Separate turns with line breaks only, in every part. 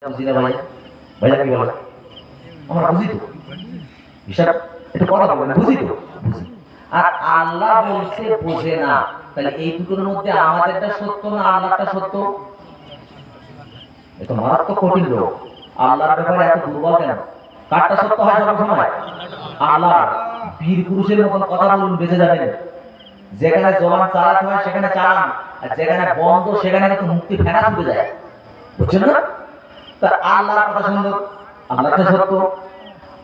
বুঝি না ভাই, ভাইয়া কি বলে? আমরা বুঝি তো হিসাব, একটু কথা বলবেন, বুঝি তো বুঝি। আর আল্লাহ বলছে বোঝে না, তাহলে এই দুটোর মধ্যে আমাদেরটা সত্য না আল্লাহটা সত্য? এত মারাত্মক কঠিন লোক, আল্লাহর ব্যাপারে এত দুর্বল কেন? কারটা সত্য হয় সবসময়? আল্লাহ। বীর পুরুষের মতন কথা বলুন, বেঁচে যাবেন। যেখানে জবান চালাতে হয় সেখানে চালান, আর যেখানে বন্ধ সেখানে তো মুক্তি ফেনা ছুটে যায়, বুঝছেন না? তা আল্লাহর কথা শুনলো, আল্লাহটা সত্য।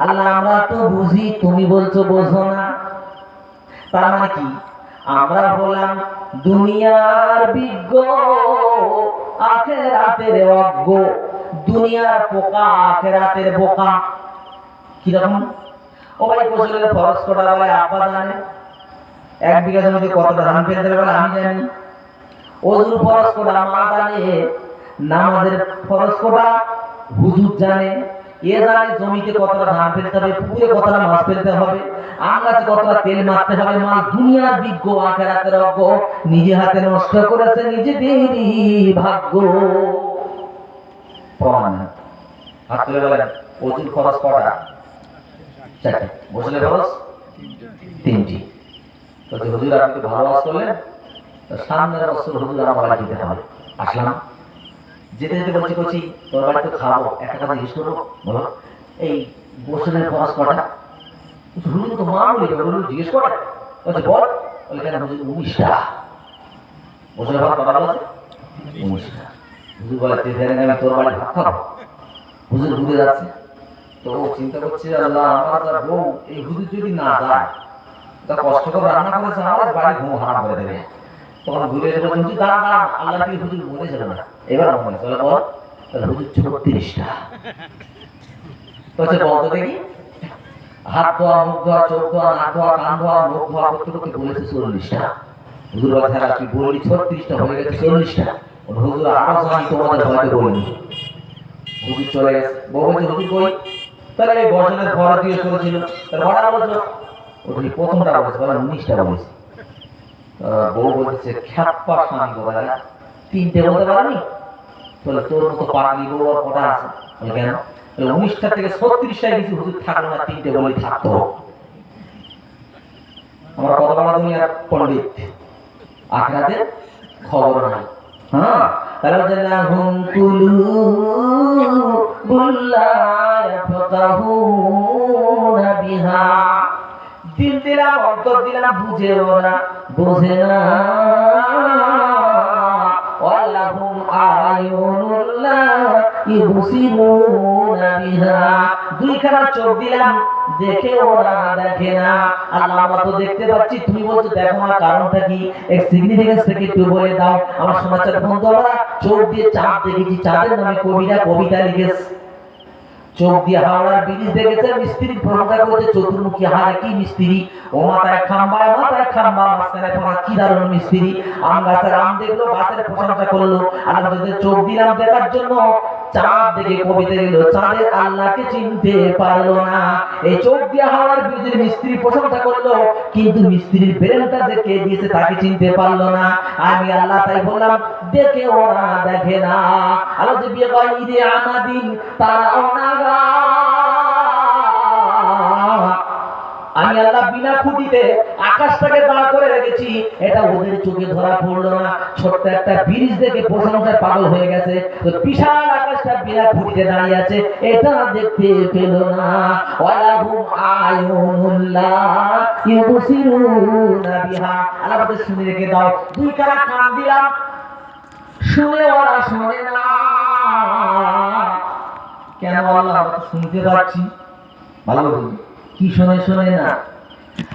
আল্লাহ আমরা তো বুঝি, তুমি বলছো বোঝো না। তার মানে কি? আমরা বললাম দুনিয়ার বিজ্ঞ, আখিরাতের অজ্ঞ। দুনিয়ার পোকা, আখিরাতের বোকা। কিরকম? ও ভাই গোসলের ফরজ কটা বলে আব্বা জানে, 1 বিঘা জমিতে কতটা ধান ফেলতে হবে আমি জানি। ওজুর ফরজ কটা মা জানে, নামাজের ফরজ কটা হুজুর জানে। এ জানে জমিতে কতটা ধান ফেলতে হবে, পুকুরে কতটা মাছ ফেলতে হবে, আম গাছে কতটা তেল মারতে হবে। মা দুনিয়ার বিজ্ঞ, আখিরাতের অজ্ঞ। নিজে হাতে নষ্ট করেছে নিজেদেরই ভাগ্য। প্রমাণ হাত তুলে বলেন, ওজুর ফরজ কটা? 4টি। গোসলের ফরজ 3টি। তো হুজুর আপনি তো ভালো কাজ করলেন, সামনের বছর হুজুর আমার বাড়ি যেতে হবে। আসলাম, যেতে যেতে বলছি তোর বাড়ি তো খাবো, একটা কথা জিজ্ঞেস করবো, বলো এই গোসলের ফরজ কটা? হুজুর তো মামুলি, হুজুর জিজ্ঞেস করে বলছে বল, বলে কেন হুজুর 19টা। গোসলের ফরজ কটা বলছে? 19টা। হুজুর বলে তুই জানেন আমি তোর বাড়ি ভাত খাবো? হুজুর ঘুরে যাচ্ছে, তো চিন্তা করছে আল্লাহ আমার যা বউ, এই হুজুর যদি না যায়, তা কষ্ট করে রান্না করেছে আমার বাড়ি ঘুম হারাম করে দেবে। তখন ঘুরে এসে বলছে হুজুর দাঁড়ান দাঁড়ান, আল্লাহ কি হুজুর মনে ছিল না? এবার মনে চলে বল, তাহলে হুজুর 36টা। বলছে বলতো দেখি, হাত ধোয়া, মুখ ধোয়া, চোখ ধোয়া, নাক ধোয়া, কান ধোয়া, মুখ ধোয়া করতে করতে বলেছে 44টা। হুজুর বলছে আর তুই বললি 36টা, হয়ে গেছে 40টা। হুজুর আরো জানি তোমাদের হয়তো বলিনি। হুজুর চলে গেছে, বউ বলছে হুজুর কই? তাহলে এই বর্ষণের ভরা দিয়ে করেছিল, তাহলে ভরা বলছো? ওই প্রথমটা বলেছে, বলে 19টা বলেছে। বউ বলছে খ্যাপা স্বামী বলে 3টে বলতে পারেনি? বলে তোর মতো পাগলি বউ আর কটা আছে? বলে কেন? 19টা থেকে 36টায় কিছু হুজুর থাকলো না, 3টে বলেই থাকতো। আমরা কত বড় দুনিয়ার পণ্ডিত, আখিরাতের খবর নাই। হ্যাঁ, রাজালাহুম কুলুবুল্লা ইয়াফকাহুনা বিহা। দিল দিলাম, অন্তর দিলাম, বুঝে ওরা বোঝে না। ওয়ালাহুম আয়ুনুল্লা ইবসিরুনা বিহা। 2খানা চোখ দিলাম, দেখে ওরা দেখে না। আল্লাহ আমরা তো দেখতে পাচ্ছি, তুমি বলছো দেখো না, কারণটা কি? এর সিগনিফিকেন্সটা কি একটু বলে দাও। আমার সমাচার বন্ধুরা, চোখ দিয়ে চাঁদ দেখেছি, চাঁদের নামে কবিরা কবিতা লিখেছে। চোখ দিয়ে হাওড়ার ব্রিজ দেখেছে, মিস্ত্রি প্রশংসা করেছে, চতুর্মুখী হারে কি মিস্ত্রি, ও মাথায় খাম্বা, মাঝখানে পড়া কি দারুণ মিস্ত্রি। আম গাছের আম দেখলো, গাছের প্রশংসা করলো। আল্লাহ তাদের চোখ দিলাম দেখার জন্য, চাঁদ দেখে কবিতা দিল, চাঁদের আল্লাহকে চিনতে পারলো না। এই চোখ দিয়ে হাওড়ার ব্রিজের মিস্ত্রি প্রশংসা করলো, কিন্তু মিস্ত্রির ব্রেনটা যে কে দিয়েছে তাকে চিনতে পারলো না। আমি আল্লাহ তাই বললাম দেখে ওরা দেখে না। আল্লাহ যে বিয়ে কয় ঈদে আমাদিন তারাও না। আমি আল্লাহ বিনা খুঁটিতে আকাশটাকে দাঁড় করে রেখেছি, এটা ওদের চোখে ধরা পড়লো না। ছোট্ট একটা ব্রিজ দেখে প্রশংসায় পাগল হয়ে গেছে, তো বিশাল আকাশটা বিনা খুঁটিতে দাঁড়িয়ে আছে, এটা দেখতে পেল না। ওয়ালাহুম আয়ুনুল্লা ইউবসিরুনা বিহা। আল্লাহ বলে শুনে রেখে দাও, 2খানা কান দিলাম, শুনে ওরা শুনে না। কেন আল্লাহ? আমরা তো শুনতে পাচ্ছি, ভালো কি শুনে শুনে না?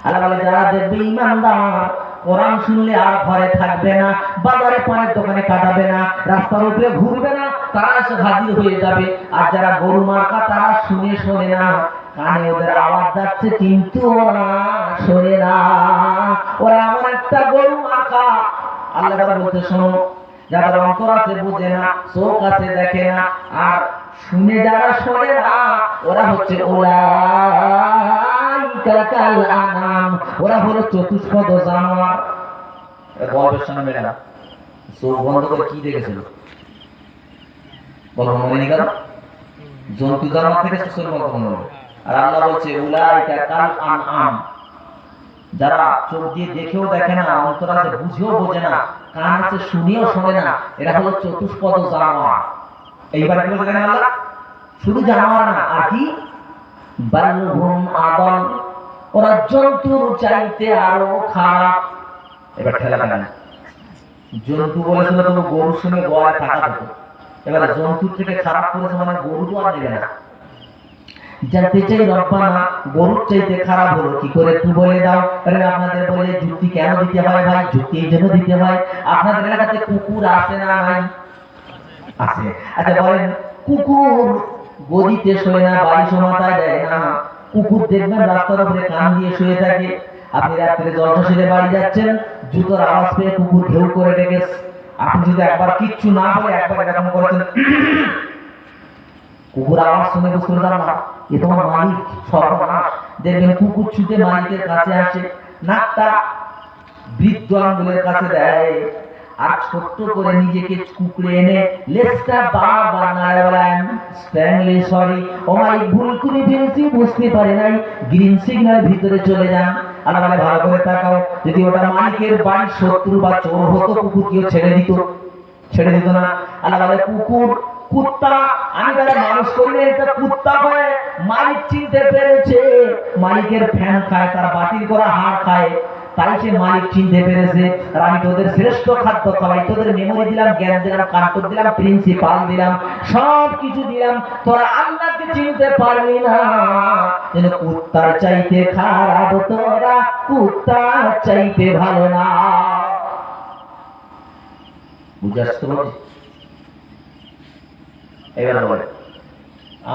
আল্লাহ বলে যারা দেখবে ঈমানদার, কোরআন শুনলে আর ঘরে থাকবে না, বাজারে পানের দোকানে কাটাবে না, রাস্তার উপরে ঘুরবে না, তারা এসে হাজির হয়ে যাবে। আর যারা গরু মার্কা, তারা শুনে শোনে না, কানে ওদের আওয়াজ যাচ্ছে কিন্তু ওরা শোনে না। ওরা এমন একটা গরু মার্কা। আল্লাহ বলতে শোনো, যারা অন্তর আছে বুঝে না, চোখ আছে দেখে না, আর শুনে যারা শোনে না, ওরা হচ্ছে উলাইকাল আনাম, ওরা হলো চতুষ্পদ জানোয়ার। গল্পের সঙ্গে মেলে না। চোখ বন্ধ করে কি দেখেছিল বলো, মনে নেই? কারণ জন্তু জানোয়ার থেকে সুস্থ মতন হবে। আর আল্লাহ বলছে উলাইকা কাল আনআম, যারা চোখ দিয়ে দেখেও দেখে না, অন্তর আছে বুঝেও বোঝে না, কান আছে শুনেও শোনে না, এরা হলো চতুষ্পদ জানোয়ার। এইবার কি বলছেন আল্লাহ? শুধু জানোয়ার না, আর কি বালহুম আদল, ওরা জন্তুর চাইতে আরো খারাপ। এবার ঠেলা কেন? জন্তু বলেছিল তুমি গরুর সঙ্গে গোয়ায় থাকা হতো, এবার জন্তুর থেকে খারাপ করেছে মানে গরু তো আর দেবে না। জানতে চাই রব্বানা গরুর চাইতে খারাপ হলো কি করে একটু বলে দাও। আরে আপনাদের বলে যুক্তি কেন দিতে হয় ভাই? যুক্তি এই জন্য দিতে হয়, আপনাদের এলাকাতে কুকুর আছে না নাই? আছে। আচ্ছা বলেন, কুকুর গদিতে শোয় না, বালিশ মাথায় দেয় না, কুকুর দেখবেন রাস্তার উপরে কান দিয়ে শুয়ে থাকে। আপনি রাত্রে জলসা সেরে বাড়ি যাচ্ছেন, জুতোর আওয়াজ পেয়ে কুকুর ঘেউ করে ডেকেছে, আপনি যদি একবার কিচ্ছু না বলে একবার এরকম করেছেন, কুকুর আওয়াজ শুনে বুঝতে পারলাম না এ তোমার মালিক, সর্বনাশ। দেখবেন কুকুর ছুটে মালিকের কাছে আসে, নাকটা বৃদ্ধ আঙ্গুলের কাছে দেয়, আর ছোট্ট করে নিজেকে কুকুরে এনে লেজটা বারবার নাড়ে বলেন স্ট্যানলি সরি, ও মালিক ভুল করে ফেলেছি, বুঝতে পারে নাই, গ্রিন সিগন্যাল ভিতরে চলে যান। আল্লাহ বলে ভালো করে তাকাও, যদি ওটা মালিকের বাড়ির শত্রু বা চোর হতো, কুকুর কেউ ছেড়ে দিত? ছেড়ে দিত না। আল্লাহ বলে কুকুর কুত্তা আমি তারা মানুষ করলে এটা কুত্তা হয়, মালিক চিনতে পেরেছে, মালিকের ফ্যান খায়, তার বাতিল করা হাড় খায়, তাই সে মালিক চিনতে পেরেছে। আর আমি তোদের শ্রেষ্ঠ খাদ্য খাওয়াই, তোদের মেমোরি দিলাম, জ্ঞান দিলাম, কান্টর দিলাম, প্রিন্সিপাল দিলাম, সব কিছু দিলাম, তোরা আল্লাহকে চিনতে পারবি না। যেন কুত্তার চাইতে খারাপ, তোরা কুত্তার চাইতে ভালো না। বুঝে আসতে পারছি? এবার বলে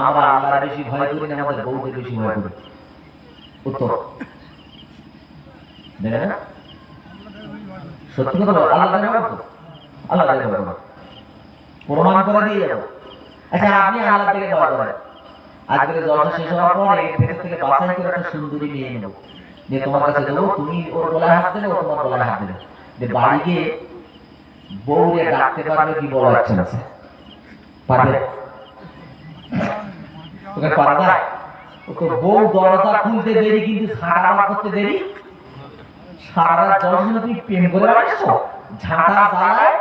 আমরা আল্লাহর বেশি ভয় করি না, আমাদের বউকে বেশি ভয় করি। উত্তর দেবে না? সত্যি কথা বলো, আল্লাহ দেবে না? আল্লাহ দেবে না, প্রমাণ করে দিয়ে যাবো। আচ্ছা আপনি আল্লাহ থেকে ভয় করেন, আজকে জলসা শেষ হওয়ার পর এর ভেতর থেকে বাছাই করে একটা সুন্দরী নিয়ে নেব, যে তোমার কাছে দেবো, তুমি ওর গলায় হাত দেবে, ও তোমার গলায় হাত দেবে, যে বাড়ি গিয়ে বউরে ডাকতে পারবে কি বড় ইচ্ছা আছে? পারবে? ওকে পারা যায়? ও তো বউ দরজা খুলতে দেরি, কিন্তু ঝাঁটা বার করতে দেরি। সারা রাত জলসা তুমি প্রেম করে রাখছো, ঝাঁটা জ্বালায়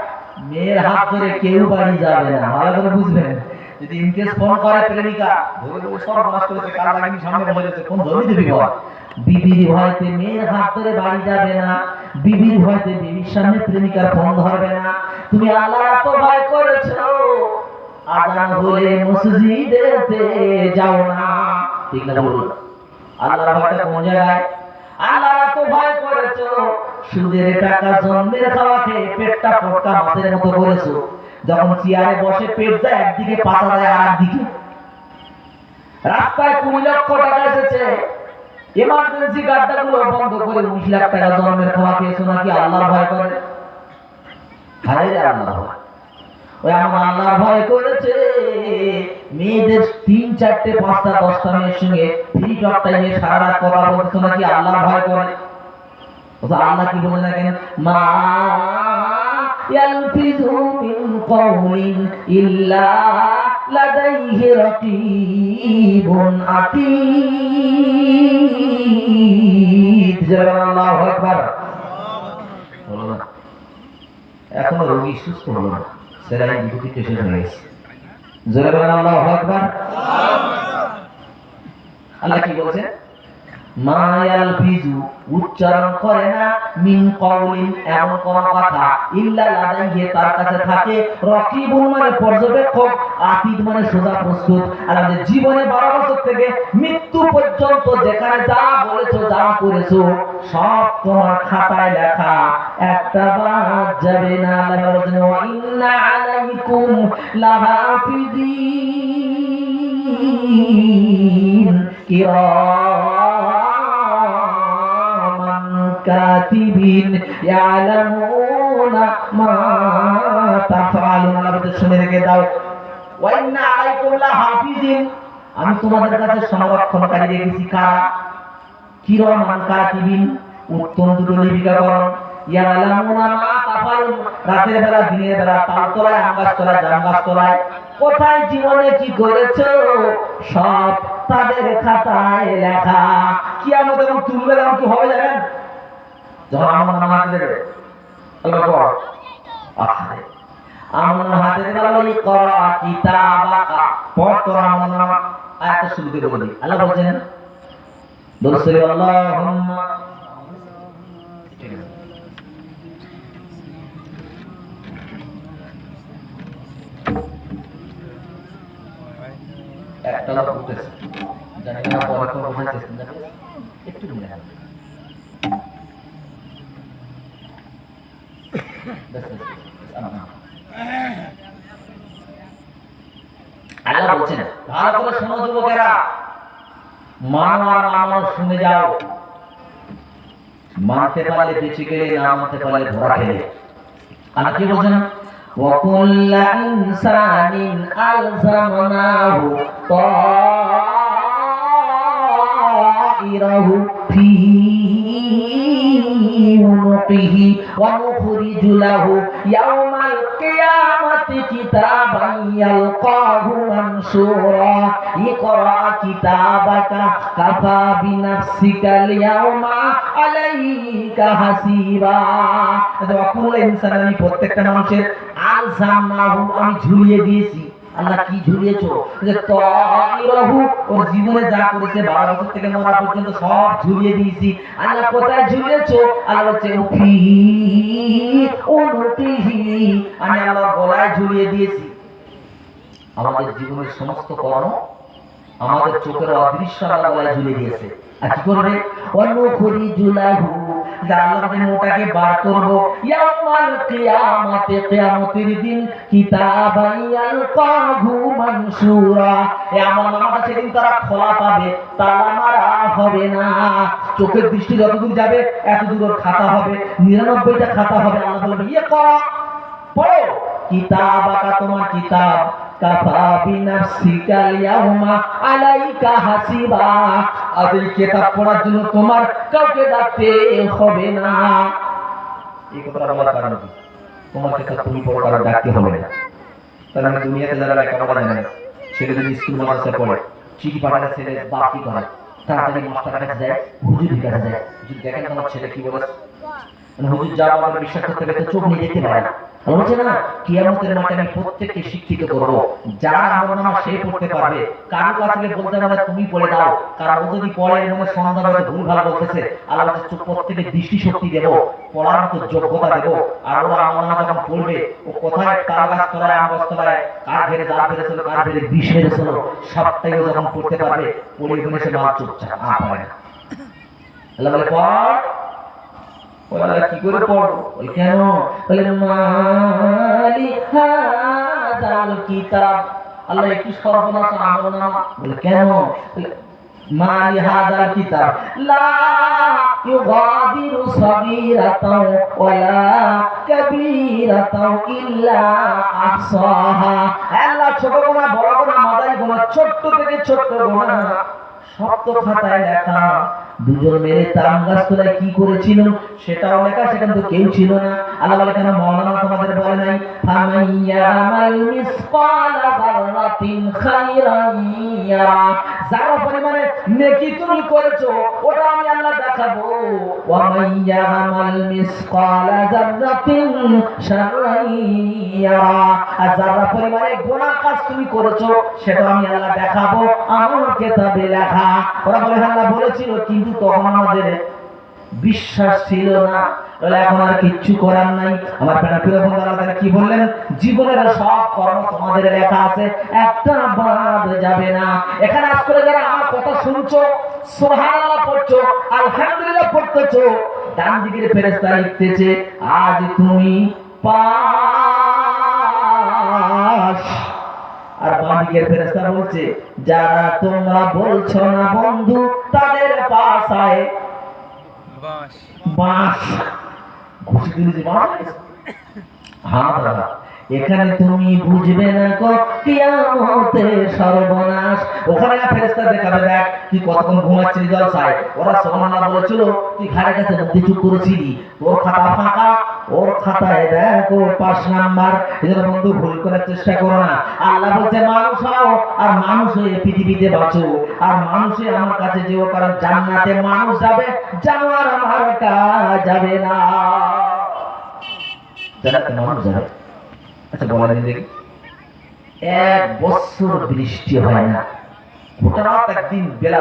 মেয়ের হাত ধরে কেউ বাড়ি যাবে না। ভালো করে বুঝবেন, যদি ইনকেস ফোন করে প্রেমিকা, ধরে ধরে সব নষ্ট করেছে, কার লাগিনি সামনে বসেছে, কোন ধর্মী দেবী বল, বিবির ভয়তে মেয়ের হাত ধরে বাড়ি যাবে না, বিবির ভয়তে বিবির সামনে প্রেমিকার ফোন ধরবে না। তুমি আল্লাহ এত ভয় করেছো, আজান হলে মসজিদেতে যাও না। ঠিক না বলুন? আল্লাহর ভয়টা কোন জায়গায়? আল্লাহ এত ভয় করেছো, সুদের টাকা জন্মের খাওয়া খেয়ে পেটটা পটকা মাছের মতো করেছো, যখন চেয়ারে বসে পেট যায় একদিকে, পাতা যায় আর একদিকে। রাস্তায় 20 লক্ষ টাকা এসেছে, এমার্জেন্সি গাড়িগুলো বন্ধ করে 19 লাখ টাকা জন্মের খাওয়া খেয়েছো, নাকি আল্লাহর ভয় করে? হায় রে আল্লাহর ভয়। ওই আমার আল্লাহর ভয় করেছে, মেয়েদের 3, 4, 5, 10টা মেয়ের সঙ্গে ফ্রি টক টাইমে সারা রাত কথা বলছো, নাকি আল্লাহর ভয় করে? আল্লাহ কি বলে দেখেন, মা ইয়ালফিযু মিন কাওলিন ইল্লা লাদাইহি রাকীবুন আতীদ। আল্লাহু আকবার। বলো না, এখনো রোগী সুস্থ হলো না, সেরাই দুটি শেষ হয়ে গেছে। জোরে বলেন আল্লাহু আকবার। আল্লাহ কি বলছে? মা ইয়ালফিযু, উচ্চারণ করে না, মিন কাওলিন, এমন কোন কথা, ইল্লা লাদাইহি, তার কাছে থাকে, রাকিবুন মানে পর্যবেক্ষক, আতীদ মানে সোজা প্রস্তুত। আর আমাদের জীবনে 12 বছর থেকে মৃত্যু পর্যন্ত যেখানে যা বলেছো, যা করেছো, সব তোমার খাতায় লেখা, একটা বাদ যাবে না। আল্লাহ বলেন ওয়া ইন্না আলাইকুম লাহাফিযিন কিরামান কাতিবিন ইয়ালামুনা মা তাফআলুন। আল্লাহ বলেন শুনে রেখে দাও, ওয়া ইন্না আলাইকুম লাহাফিযিন, আমি তোমাদের কাছে সংরক্ষণকারী রেখেছি। কারা? কিরামান কাতিবিন, উত্তম দুটো লিপিকাকরণ, ইয়ালামুনা মা তাফালুন, রাতের বেলা দিনের বেলা তালতলায় আম গাছ তলায় জাম গাছ তলায় কোথায় জীবনে কি করেছো সব তাদের খাতায় লেখা। কিয়ামত যখন তুলবে তখন কি হবে জানেন? যখন আমার নাম হাতে দেবে আল্লাহ বল আহারে আমার হাতে দেবে আল্লাহ ইকরা কিতাবাকা পড় তোর আমার নাম আয়াত শুরুতে বলে দিই। আল্লাহ বলছেন বলছে আল্লাহুম্মা একটা লোক উঠেছে জানি না পরে কোন বুঝাইতেছেন জানি একটু দূরে যান আল্লাহ বলছেন ভালো করে শোনো যুবকেরা, মানো আর না মানো শুনে যাও, মানতে পারলে বেঁচে গেলে, না মানতে পারলে ধরা খেলে। আল্লাহ কি বলছেন? وَكُلَّ إِنسَانٍ أَلْزَمْنَاهُ طَائِرَهُ فِي عُنُقِهِ وَنُخْرِجُ لَهُ يَوْمَ الْقِيَامَةِ كِتَابًا يَلْقَاهُ مَنشُورًا اقْرَأْ كِتَابَكَ كَفَى بِنَفْسِكَ الْيَوْمَ عَلَيْكَ حَسِيبًا। وَكُلَّ إِنسَانٍ প্রত্যেকটা মানুষের আলজামনাহু আমি ঝুলিয়ে দিয়েছি। আল্লাহ কি ঝুলিয়েছো? যে তাইরাহু ওর জীবনে যা করেছে 12 বছর থেকে মরা পর্যন্ত সব ঝুলিয়ে দিয়েছি। আল্লাহ কোথায় ঝুলিয়েছো? আল্লাহ বলছে ফি উনুকিহি আমি আল্লাহ গলায় ঝুলিয়ে দিয়েছি। আমাদের জীবনের সমস্ত কর্ম আমাদের চোখের অদৃশ্য আল্লাহ গলায় ঝুলিয়ে দিয়েছে। আর কি করবে? অনুখরিজু লাহু আল্লাহ যেন ওটাকে বার করব ইয়াউমাল কিয়ামাতে কিয়ামতের দিন কিতাবান ইয়ালকাহু মানসুরা এমন নামটা সেদিন তারা খোলা পাবে, তালা মারা হবে না। চোখের দৃষ্টি যতদূর যাবে এতদূর খাতা হবে, 99টা খাতা হবে। আল্লাহ বলবে ইয়ে করো পড়ো কিতাবাকা তোমার কিতাব কাফা বিনাফসিকা ইয়াউমা আলাইকা হাসিবা আজ এই কিতাব পড়ার জন্য তোমার কাউকে ডাকতে হবে না। এই কথাটা বলার কারণ কি? তোমার কিতাব তুমি পড়ো, কারো ডাকতে হবে না। তাহলে আমি দুনিয়াতে যারা লেখাপড়া জানে না ছেলে যদি স্কুল মাদ্রাসায় পড়ে চিঠি পাঠালে ছেলে বাপ কি করে তাড়াতাড়ি মাস্টারের কাছে যায়, হুজুরের কাছে যায়, হুজুর দেখেন তোমার ছেলে কি বলে। হুজুর যা আমাদের বিশ্বাস করতে গেলে চোখ নিয়ে দেখতে পারে না। বলছে না কিয়ামতের মাঠে আমি প্রত্যেককে শিক্ষিত করবো, যারা আমার নাম সে পড়তে পারবে। কারো কাছে বলতে হবে তুমি পড়ে দাও, কারণ ও যদি পড়ে এবং সন্ধ্যা হয়ে ভুল ভালো বলতেছে আল্লাহ প্রত্যেকে দৃষ্টি শক্তি দেবো, পড়ার মতো যোগ্যতা দেবো। আর ওরা আমার নাম যখন পড়বে ও কোথায় তাল গাছ তলায় আম গাছ তলায় কার ঘেরে জাল ফেলেছিল, কার ঘেরে বিষ মেরেছিল সবটাই ও যখন পড়তে পারবে পড়ে গুনে সে মাল চুপচাপ পড়ে না। আল্লাহ বলে পড়, ওরা কি করে পড়ো? ওই কেন বলে মালি হাযাল কিতাব আল্লাহ কি সর্বনাশ আমল না বলে কেন মালি হাযাল কিতাব লা ইউগাদিরু সাগীরাতাও ওয়ালা কাবীরাতাও ইল্লা আহসাহা। আল্লাহ ছোট গুনাহ বড় গুনাহ মাঝারি গুনাহ ছোট থেকে ছোট গুনাহ সব তো খাতায় লেখা। দুজন মেয়ে তাম গাছ তোলায় কি করেছিল সেটাও লেখা, সেখানে তো কেউ ছিল না। আল্লাহ বলে কেন মাওলানা তোমাদের বলে নাই ফামাইয়ামাল মিসকালা যাররাতিন খাইরান ইয়ারা, যারা পরিমাণে নেকি তুমি করেছো ওটা আমি আল্লাহ দেখাবো। ওয়া মাইয়ামাল মিসকালা যাররাতিন শাররান ইয়ারা, আর যারা পরিমাণে গুনাহ কাজ তুমি করেছো সেটা আমি আল্লাহ দেখাবো আমার কিতাবে লেখা। ওরা বলে আল্লাহ বলেছিল কিন্তু তখন আমাদের বিশ্বাস ছিল না। বলে এখন আর কিচ্ছু করার নাই। আমার প্রিয় বন্ধু আল্লাহ কি বললেন? জীবনের সব কর্ম তোমাদের লেখা আছে, একটা বাদ যাবে না। এখানে আজ করে যারা আমার কথা শুনছো, সুবহানাল্লাহ পড়ছো, আলহামদুলিল্লাহ পড়তেছো, ডান দিকের ফেরেশতা লিখতেছে আজ তুমি পাস, আর বাম দিকের ফেরেশতা বলছে যারা তোমরা বলছো না বন্ধু তাদের পাশায় বাস ঘুষি দিলে যে বাস। হ্যাঁ দাদা এখানে তুমি বুঝবে না গো কিয়ামতে সর্বনাশ। ওখানে ফেরেশতা দেখাবে দেখ তুই কতক্ষণ ঘুমাচ্ছিলি জলসায়, ওরা সুবহানাল্লাহ বলেছিল তুই ঘাড়ের কাছে মধ্যে চুপ করেছিলি, তোর খাতা ফাঁকা ওর খাতায় দেখো 5 নাম্বার। এজন্য বন্ধু ভুল করার চেষ্টা করো না। আল্লাহ বলছে মানুষ হও আর মানুষ হয়ে পৃথিবীতে বাঁচো, আর মানুষে আমার কাছে যেও, কারণ জান্নাতে মানুষ যাবে, জানোয়ার আমার কাছে যাবে না। জান্নাতে মানুষ যাবে। আচ্ছা বলেন দেখি, 1 বছর বৃষ্টি হয় না, হঠাৎ একদিন বেলা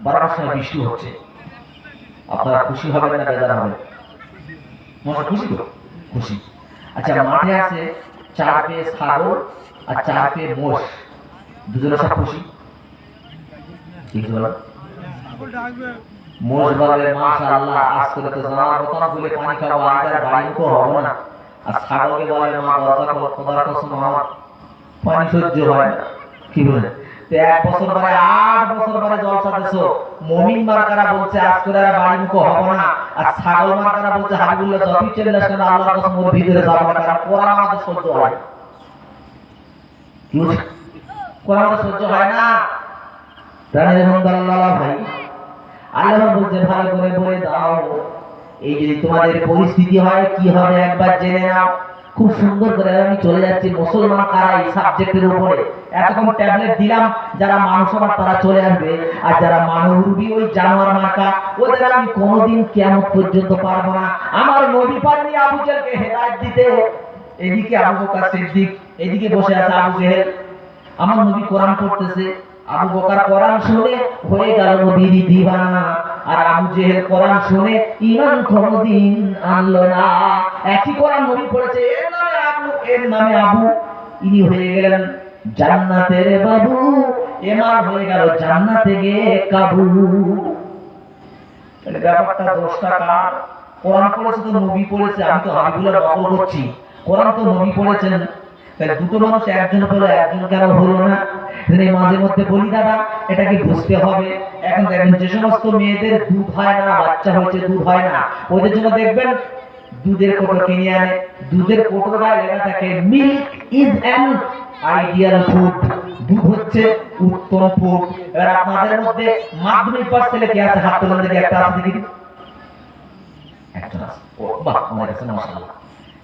12টার সময় বৃষ্টি হচ্ছে, আপনারা খুশি হবেন না বেজার হবেন? খুশি তো? খুশি। আচ্ছা মাঠে আছে 4 পেয়ে ছাগল আর 4 পেয়ে মোষ, দুজনে সব খুশি? ঠিক বলো। মোষ বলে মাশাআল্লাহ, আজকে তো জানার বোতল খুলে পানি খাবো, আজ আর বাড়ি তো হবে না। আর ছাগলকে বলে মা দরজা খোলো, খোদার কসম আমার পানি সহ্য হয় না। কি বলে? 1 বছর পরে 8 বছর পরে জলসা দিছো, মুমিন মার্কারা বলছে আজকে আর বাড়ি মুখ হবে না, আর ছাগল মার্কারা বলছে হাবিবুল্লাহ যতই চিল্লাস কেন আল্লাহর কসম ওর ভিতরে যাবে না, কারণ কোরআন আমাদের সহ্য হয়। কোরআন আমাদের সহ্য হয় না। প্রাণের বন্ধু আল্লাহ ভাই, আল্লাহ বলছে ভালো করে বলে দাও, এই যদি তোমাদের পরিস্থিতি হয় কি হবে একবার জেনে নাও। খুব সুন্দর করে আমি চলে যাচ্ছি মুসলমান কারা এই সাবজেক্টের উপরে। এতক্ষণ ট্যাবলেট দিলাম, যারা মানুষ আমার তারা চলে আসবে, আর যারা মানবরূপী ওই জানোয়ার মার্কা ওদের আমি কোনোদিন কিয়ামত পর্যন্ত পারবো না। আমার নবী পারেনি আবু জেহেলকে হেদায়েত দিতে। এদিকে আবু বকর সিদ্দিক, এদিকে বসে আছে আবু জেহেল। আমার নবী কোরআন পড়তেছে, আবু বকর কোরআন শুনে হয়ে গেল নবীর দিওয়ানা, আর আবু জেহেল কোরআন শুনে ঈমান কোনদিন আনলো না। একই কোরআন নবী পড়েছে, এর নামে আবু, ইনি হয়ে গেলেন জান্নাতের বাবু, এমার হয়ে গেল জান্নাতে গিয়ে কাবু। তাহলে ব্যাপারটা দোষটা কার? কোরআন পড়েছে তো নবী পড়েছে, আমি তো হাবিবুল্লাহ নকল করছি, কোরআন তো নবী পড়েছেন। তাহলে দুটো মানুষ একজন হলো, একজন কেন হলো না? মাঝে মধ্যে বলি দাদা এটাকে বুঝতে হবে। এখন দেখেন যে সমস্ত মেয়েদের দুধ হয় না, বাচ্চা হয়েছে দুধ হয় না, ওদের জন্য দেখবেন দুধের কোটো কিনে আনে, দুধের কোটোটায় লেখা থাকে milk is an ideal food, দুধ হচ্ছে উত্তম ফুড। এবার আপনাদের মধ্যে মাধ্যমিক পাস ছেলে কে আছে? হাত তোলেন দেখি, একটা আছে দেখি, একটা আছে। ও বাহ, আমার কাছে মাশাআল্লাহ।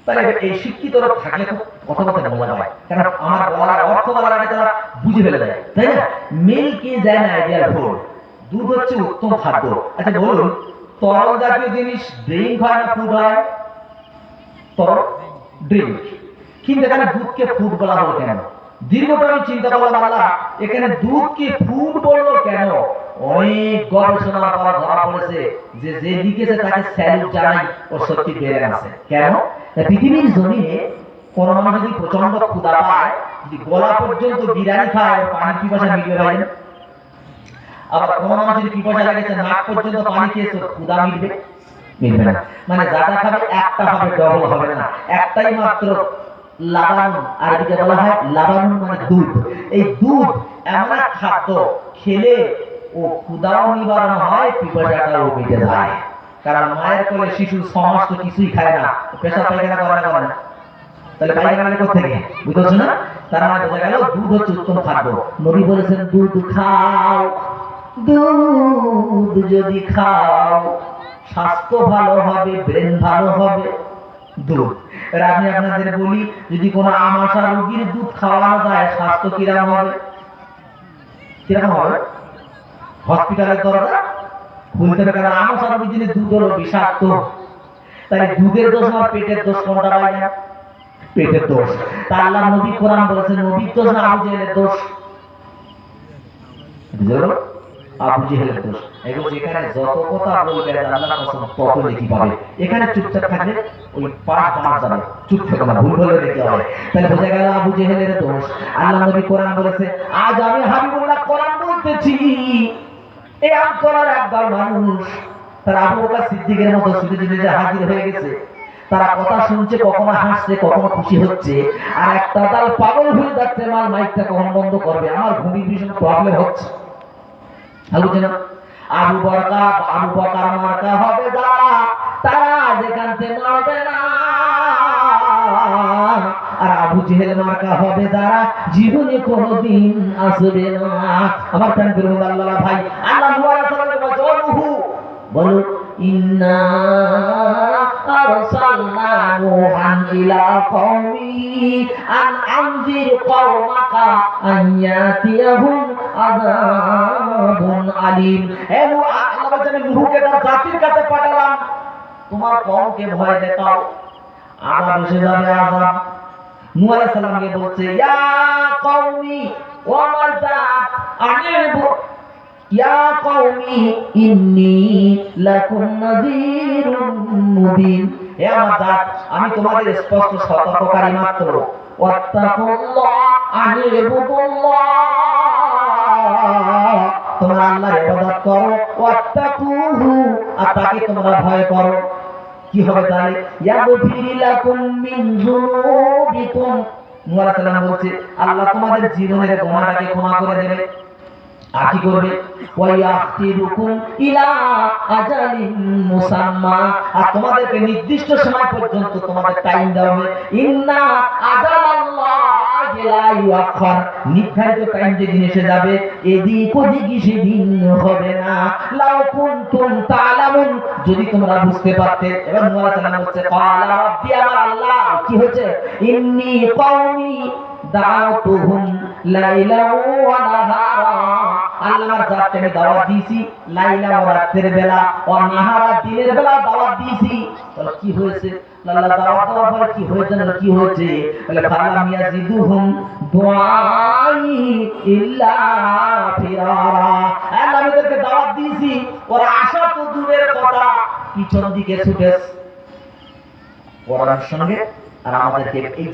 তাহলে এই শিক্ষিতরা থাকলে তো কথা বলতে মজা হয়, কারণ আমার বলার অর্থ বলার আগে তারা বুঝে ফেলে যায়, তাই না? Milk is an ideal food, দুধ হচ্ছে উত্তম খাদ্য। আচ্ছা বলুন, তরল জাতীয় জিনিস ড্রিঙ্ক হয় না ফুড হয়? তরল ড্রিঙ্ক, কিন্তু এখানে দুধকে ফুড বলা হলো কেন? দীর্ঘটা আমি চিন্তা করলাম, আল্লাহ এখানে দুধকে ফুড বললো কেন? অনেক গবেষণার পর ধরা পড়েছে যে যে লিখেছে তাকে স্যালুট জানাই, ও সত্যি বেড়ে আছে। কেন? পৃথিবীর জমিনে কোন মানুষ যদি প্রচন্ড ক্ষুধা পায়, যদি গলা পর্যন্ত বিরিয়ানি খায়, পানির পিপাসা মিটবে ভাই? আবার কোন মানুষ যদি পিপাসা লাগেছে নাক পর্যন্ত পানি খেয়েছে, ক্ষুধা মিটবে? মিটবে না। মানে যাটা খাবে একটা হবে, ডবল হবে না, একটাই মাত্র লাবান, আরবিতে বলা হয় লাবান মানে দুধ। এই দুধ এমন এক খাদ্য খেলে ও ক্ষুধাও নিবারণ হয়, পিপাসাটাও মিটে যায়। কারণ মায়ের কোলে শিশু 6 মাস তো কিছুই খায় না, পেশাব পায়খানা করে না, তাহলে পায়খানা কোথা থেকে? বুঝছো না? তার মানে বোঝা গেল দুধ হচ্ছে উত্তম খাদ্য। নবী বলেছেন দুধ খাও, দুধ যদি খাও স্বাস্থ্য ভালো হবে, ব্রেন ভালো হবে। দুধ, এর আমি আপনাদের বলি, যদি কোনো আমাশা রোগীর দুধ খাওয়ানো যায়, স্বাস্থ্য কিরকম হবে? কিরকম হবে? হসপিটালের দরজা খুলতে হবে, কারণ আমাশা রোগীর জন্য দুধ হলো বিষাক্ত। তাই দুধের দোষ আর পেটের দোষ কোনটা পাই না? পেটের দোষ। তা আল্লাহ নবী কোরআন বলেছেন নবীর দোষ না আবু জেহেলের দোষ? আবু জেহেলের দোষ। এবং যেখানে যত কথা বলবে আল্লাহর কসম তত নেকি পাবে। এখানে চুপচাপ থাকলে ওই পাঁচ বাস যাবে, চুপ থেকে না, ভুল বলে দেখতে হবে। তাহলে বোঝা গেল আবু জেহেলের দোষ। আল্লাহ নবী কোরআন বলেছে, আজ আমি হাবিবুল্লাহ কোরআন বলতেছি, এই আমতলার একদল মানুষ তারা আবু বকর সিদ্দিকের মতো সুযোগ যে হাজির হয়ে গেছে, তারা কথা শুনছে, কখনো হাসছে, কখনো খুশি হচ্ছে, আর একটা দল পাগল হয়ে যাচ্ছে, মাল মাইকটা কখন বন্ধ করবে, আমার ভূমির ভীষণ প্রবলেম হচ্ছে। আবু বকর মার্কা হবে যারা, তারা যেখান থেকে মারবে না, আর আবু জেহেল মার্কা হবে যারা, জীবনে কোনোদিন আসবে না। আমার প্রাণ করুন আল্লাহ ভাই, আল্লাহ বলো ইন্না আরসালনা নূহান ইলা কওমিহি আন আনজির কওমাকা আইয়াতিয়াহুম আযাবুন আলীম। হে নূহ, আল্লাহ বলেন নূহকে তার জাতির কাছে পাঠালাম, তোমার কওমকে ভয় দেখাও, আযাব এসে যাবে, আযাব। নূহ আলাইহিস সালামকে বলছে, ইয়া কওমি, ও আমার জাত, আনিবু, ইয়া কওমি ইন্নী লাকুম নাযীরুম মুবিন। হে আমার জাত, আমি তোমাদের স্পষ্ট সতর্ককারী মাত্র। ওয়াত্তাকুল্লাহ, আনিবুদুল্লাহ, তোমরা আল্লাহর ইবাদত করো। ওয়াত্তাকুহু, আর তাকে তোমরা ভয় করো। কি হবে তাহলে? ইয়াগফির লাকুম মিন যুনুবিকুম। নূহ আলাইহিস সালাম বলছে, আল্লাহ তোমাদের জীবনের গুনাহটাকে ক্ষমা করে দেবে। আর কি করবে? ওয়া ইয়াখতিরুকুম ইলা আজালিন মুসাম্মা, আর তোমাদেরকে নির্দিষ্ট সময় পর্যন্ত তোমাদের টাইম দেওয়া হবে। ইন্না আজালাল্লাহি লা ইউআখার, নির্ধারিত টাইম যেদিন এসে যাবে এদিক ওদিক সেদিন হবে না। লাউ কুনতুম তা'লামুন, যদি তোমরা বুঝতে পারতে। এবার নূহ আলাইহিস সালাম বলছে, ক্বালা রাব্বি, আমার আল্লাহ কি হচ্ছে? ইন্নী কওমি দাওতুহুম লাইলা ওয়া নাহারা, আল্লাহর জাতকে আমি দাওয়াত দিয়েছি লাইলা ও রাতের বেলা, ও নাহারা দিনের বেলা দাওয়াত দিয়েছি। তাহলে কি হয়েছে? আল্লাহ দাওয়াত দেওয়ার পরে কি হয়েছে না কি হয়েছে? বলে ফালাম ইয়াজিদুহুম দুআই ইল্লা ফিরারা, আল্লাহ আমাদেরকে দাওয়াত দিয়েছি, ওরা আশা তো দূরের কথা, পিছন দিকে ছুটেছে। ওরার সঙ্গে আর আমাদেরকে এই